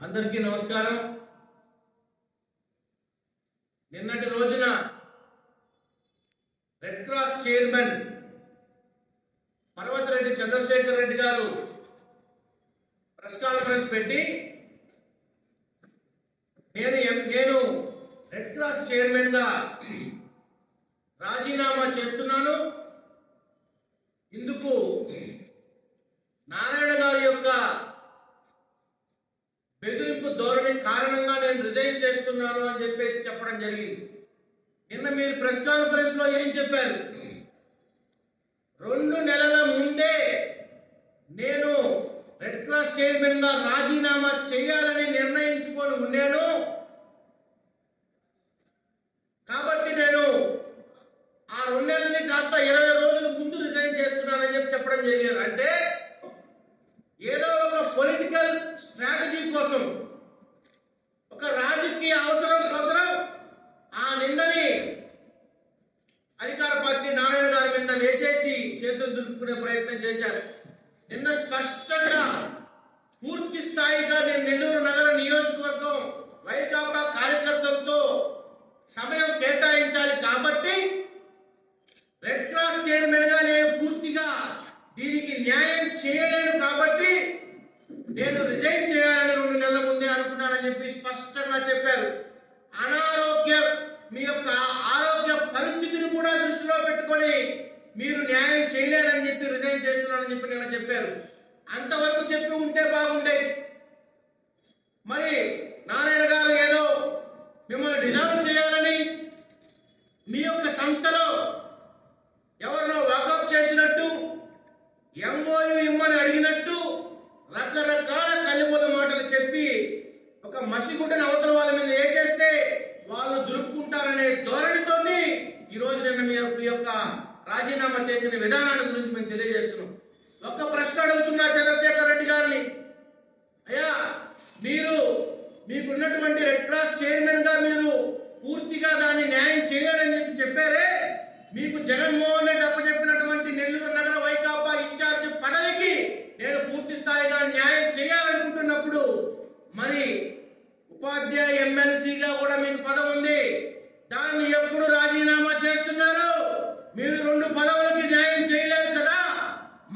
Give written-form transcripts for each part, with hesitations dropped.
అందరికీ నమస్కారం. నిన్నటి రోజున red cross chairman Parvathareddy Chandrasekhar Reddy గారు ప్రెస్ కాన్ఫరెన్స్ పెట్టి నేను రెడ్ క్రాస్ చైర్మన్ గా రాజీనామా చేస్తున్నాను. ఇందుకు నారాయణ గారి యొక్క బెదిరింపు ధోరణి కారణంగా నేను రిజైన్ చేస్తున్నాను అని చెప్పేసి చెప్పడం జరిగింది. నిన్న మీరు ప్రెస్ కాన్ఫరెన్స్ లో ఏం చెప్పారు? 2 నెలల ముందే నేను రెడ్ క్రాస్ చైర్మన్ గా రాజీనామా చేయాలని నిర్ణయించుకొని ఉన్నాను. కాబట్టి నేను ఆ 2 నెలలని కాస్త 20 రోజుల ముందు రిజైన్ చేస్తున్నానని చెప్పడం జరిగారు. అంటే ఏదో ఒక పొలిటికల్ స్ట్రాటజీ కోసం, ఒక రాజకీయ అవసరం కోసం ఆ నిందని అధికార పార్టీ నారాయణ గారి మీద వేసేసి చేతులు దులుపుకునే ప్రయత్నం చేశారు. నిన్న స్పష్టంగా పూర్తి స్థాయిగా నేను నెల్లూరు నగర నియోజకవర్గం వైకాపా కార్యకర్తలతో సమయం కేటాయించాలి. కాబట్టి రెడ్ క్రాస్ చైర్మన్ గా నేను పూర్తిగా దీనికి న్యాయం చేయలేను. కాబట్టి నేను రిజైన్ చేయాలని 2 నెలల ముందే అనుకున్నానని చెప్పి స్పష్టంగా చెప్పారు. మీ యొక్క ఆరోగ్య పరిస్థితిని కూడా దృష్టిలో పెట్టుకొని మీరు న్యాయం చేయలేరని చెప్పి రిజైన్ చేస్తున్నానని చెప్పి నిన్న చెప్పారు. అంతవరకు చెప్పి ఉంటే బాగుండేది. మరి నారాయణ గారు ఏదో మిమ్మల్ని డిజాల్వ్ చేయాలని మీ యొక్క సంస్థలో ఎవరినో వాకప్ చేసినట్టు, ఎంఓయూ ఇమ్మని అడిగినట్టు రకరకాల కలిపొల మాటలు చెప్పి ఒక మసిగుడ్డని అవతల వాళ్ళ మీద వేసేస్తే వాళ్ళు దులుపుకుంటారనే ధోరణితో ఈరోజు నిన్న మీ యొక్క రాజీనామా చేసిన విధానాన్ని గురించి మేము తెలియజేస్తున్నాం. ఒక్క ప్రశ్న అడుగుతున్నా చంద్రశేఖర్ రెడ్డి గారిని, అయ్యా మీకున్నటువంటి రెడ్ క్రాస్ చైర్మన్ గా మీరు పూర్తిగా దాన్ని న్యాయం చేయాలని చెప్పారే, మీకు జగన్మోహన్ రెడ్డి అప్పచెప్పినటువంటి నెల్లూరు నగర వైకాపా ఇన్ఛార్జ్ పదవికి నేను పూర్తి స్థాయిగా న్యాయం చేయాలనుకుంటున్నప్పుడు మరి ఉపాధ్యాయ ఎమ్మెల్సీగా కూడా మీకు పదవి ఉంది, దాన్ని ఎప్పుడు రాజీనామా చేస్తున్నారు? మీరు 2 పదవులకి న్యాయం చేయలేరు కదా.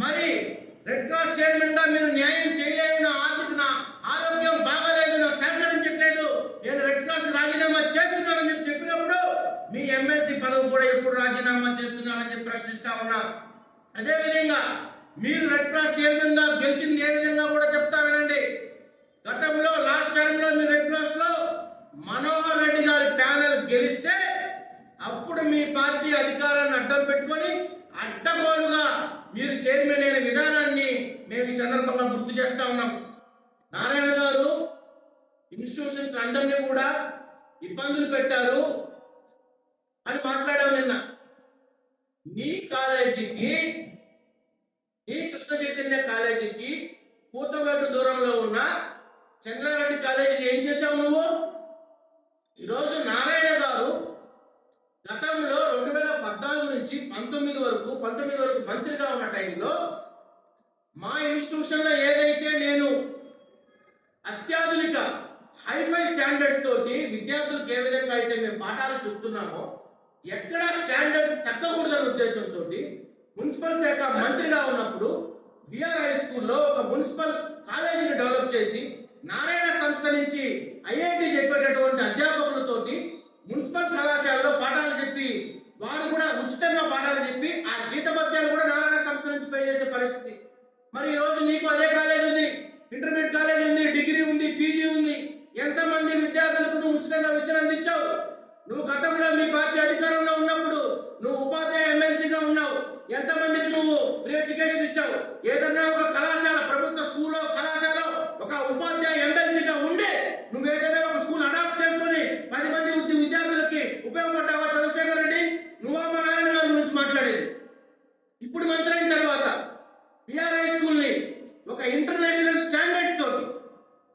మరి రెడ్ క్రాస్ చైర్మన్ గా మీరు న్యాయం చేయలేరు, నా ఆరోగ్యం బాగాలేదు, నాకు సహకరించట్లేదు, నేను రెడ్ క్రాస్ రాజీనామా చేస్తున్నానని చెప్పినప్పుడు మీ ఎమ్మెల్సీ పదవి కూడా ఎప్పుడు రాజీనామా చేస్తున్నారని చెప్పి ప్రశ్నిస్తా ఉన్నా. అదేవిధంగా మీరు రెడ్ క్రాస్ చైర్మన్ గా గెలిచింది ఏ విధంగా కూడా చెప్తా వినండి. గతంలో లాస్ట్ టైం లో మీరు రెడ్ క్రాస్ లో మనోహర్ రెడ్డి గారి ప్యానెల్ గెలిస్తే అప్పుడు మీ పార్టీ అధికారాన్ని అడ్డం పెట్టుకొని అడ్డగోలుగా మీరు చైర్మన్ అయిన విధానాన్ని మేము ఈ సందర్భంగా గుర్తు చేస్తా ఉన్నాం. నారాయణ గారు ఇన్స్టిట్యూషన్స్ అందరినీ కూడా ఇబ్బందులు పెట్టారు అని మాట్లాడావు నిన్న. నీ కాలేజీకి, నీ కృష్ణ చైతన్య కాలేజీకి కూతవేటు దూరంలో ఉన్న చంద్రారెడ్డి కాలేజీకి ఏం చేశావు నువ్వు? ఈరోజు నారాయణ గారు గతంలో 2014 నుంచి 19 వరకు మంత్రిగా ఉన్న టైంలో మా ఇన్స్టిట్యూషన్లో ఏదైతే నేను అత్యాధునిక హైఫై స్టాండర్డ్స్ తోటి విద్యార్థులకు ఏ విధంగా అయితే మేము పాఠాలు చెప్తున్నామో ఎక్కడ స్టాండర్డ్స్ తగ్గకూడదనే ఉద్దేశంతో మున్సిపల్ శాఖ మంత్రిగా ఉన్నప్పుడు విఆర్ హై స్కూల్లో ఒక మున్సిపల్ కాలేజీని డెవలప్ చేసి నారాయణ సంస్థ నుంచి ఐఐటి చెప్పేటటువంటి అధ్యాపకులతోటి మున్సిపల్ కళాశాలలో పాఠాలు చెప్పి వారు కూడా ఉచితంగా పాఠాలు చెప్పి ఆ జీతభత్యాలు కూడా నారాయణ సంస్థ నుంచి పే చేసే పరిస్థితి. మరి ఈ రోజు నీకు అదే కాలేజ్ ఉంది, ఇంటర్మీడియట్ కాలేజ్ ఉంది, డిగ్రీ ఉంది, పీజీ ఉంది. ఎంతమంది విద్యార్థులకు నువ్వు ఉచితంగా విద్యను అందించావు? నువ్వు గతంలో మీ పార్టీ అధికారంలో ఉన్నప్పుడు నువ్వు ఉపాధ్యాయ ఎమ్మెల్సీగా ఉన్నావు, ఎంతమందికి నువ్వు ఫ్రీ ఎడ్యుకేషన్ ఇచ్చావు? ఏదన్నా ఒక కళాశాల, ప్రభుత్వ స్కూల్లో కళాశాల ఒక ఉపాధ్యాయ ఎమ్మెల్సీగా ఉండే నువ్వు ఏదైనా ఒక స్కూల్ అడాప్ట్ చేసుకుని 10 మంది విద్యార్థులకి ఉపయోగపడ్డావా చంద్రశేఖర్ రెడ్డి? నువ్వా మా నారాయణ గారి గురించి మాట్లాడేది? ఇప్పుడు మంత్రి అయిన తర్వాత పిఆర్ఐ స్కూల్ని ఒక ఇంటర్నేషనల్ స్టాండర్డ్స్ తోటి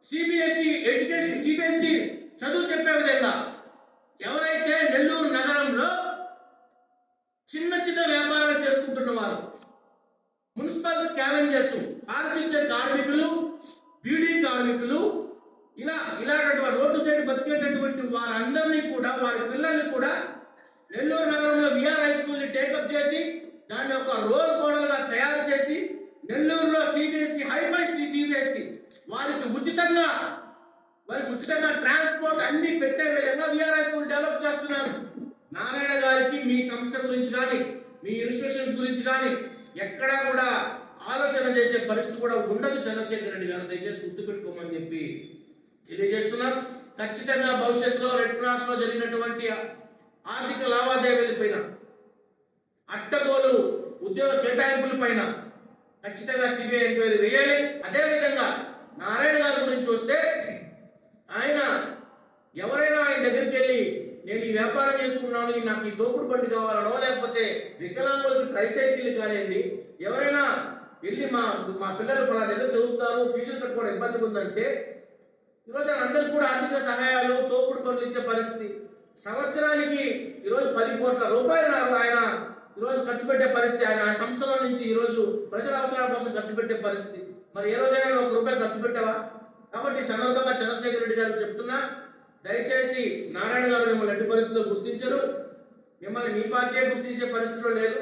సిబిఎస్ఈ చదువు చెప్పే విధంగా ఎవరైతే నెల్లూరు నగరంలో చిన్న చిన్న వ్యాపారాలు చేసుకుంటున్న వారు, మున్సిపల్ స్కావెంజర్స్, పారిశుద్ధ్య కార్మికులు, బీడీ కార్మికులు, ఇలాంటి రోడ్డు సైడ్ బతికేటటువంటి వారందరినీ కూడా, వారి పిల్లల్ని కూడా నెల్లూరు నగరంలో విఆర్ హై స్కూల్ ని టేకప్ చేసి దాన్ని ఒక రోల్ మోడల్ గా తయారు చేసి నెల్లూరులో సిబిఎస్ఈ హైఫై సిబిఎస్ఈ వారికి ఉచితంగా ట్రాన్స్పోర్ట్ అన్ని పెట్టే విధంగా విఆర్ హై స్కూల్ డెవలప్ చేస్తున్నారు. నారాయణ గారికి మీ సంస్థ గురించి కానీ, మీ ఇన్స్టిట్యూషన్స్ గురించి కానీ ఎక్కడా కూడా ఆలోచన చేసే పరిస్థితి కూడా ఉండదు. చంద్రశేఖర్ రెడ్డి గారు దయచేసి గుర్తుపెట్టుకోమని చెప్పి తెలియజేస్తున్నారు. ఖచ్చితంగా భవిష్యత్తులో రెడ్ క్రాస్ లో జరిగినటువంటి ఆర్థిక లావాదేవీల పైన, అడ్డగోలు ఉద్యోగ కేటాయింపుల పైన ఖచ్చితంగా సిబిఐ ఎంక్వైరీ వేయాలి. అదేవిధంగా నారాయణ గారి గురించి వస్తే ఆయన ఎవరైనా ఆయన దగ్గరికి వెళ్ళి నేను ఈ వ్యాపారం చేసుకున్నాను, నాకు ఈ తోపుడు బండి కావాలనో, లేకపోతే వికలాంగులకు ట్రైసైకిల్ కానివ్వండి, ఎవరైనా వెళ్ళి మా పిల్లలు పలా దగ్గర చదువుతారు, ఫీజులు కట్టుకోవడం ఇబ్బందిగా ఉందంటే ఈరోజు అందరికి కూడా ఆర్థిక సహాయాలు, తోపుడు బండ్లు ఇచ్చే పరిస్థితి. సంవత్సరానికి ఈరోజు 10 కోట్ల రూపాయలు ఆయన ఈరోజు ఖర్చు పెట్టే పరిస్థితి. ఆయన ఆ సంస్థల నుంచి ఈరోజు ప్రజల అవసరాల కోసం ఖర్చు పెట్టే పరిస్థితి. మరి ఏ రోజైనా 1 రూపాయి ఖర్చు పెట్టావా? కాబట్టి ఈ సందర్భంగా చంద్రశేఖర్ రెడ్డి గారు చెప్తున్నా, దయచేసి నారాయణ గారు మిమ్మల్ని ఎట్టి పరిస్థితుల్లో గుర్తించరు, మిమ్మల్ని మీ పార్టీ గుర్తించే పరిస్థితిలో లేదు.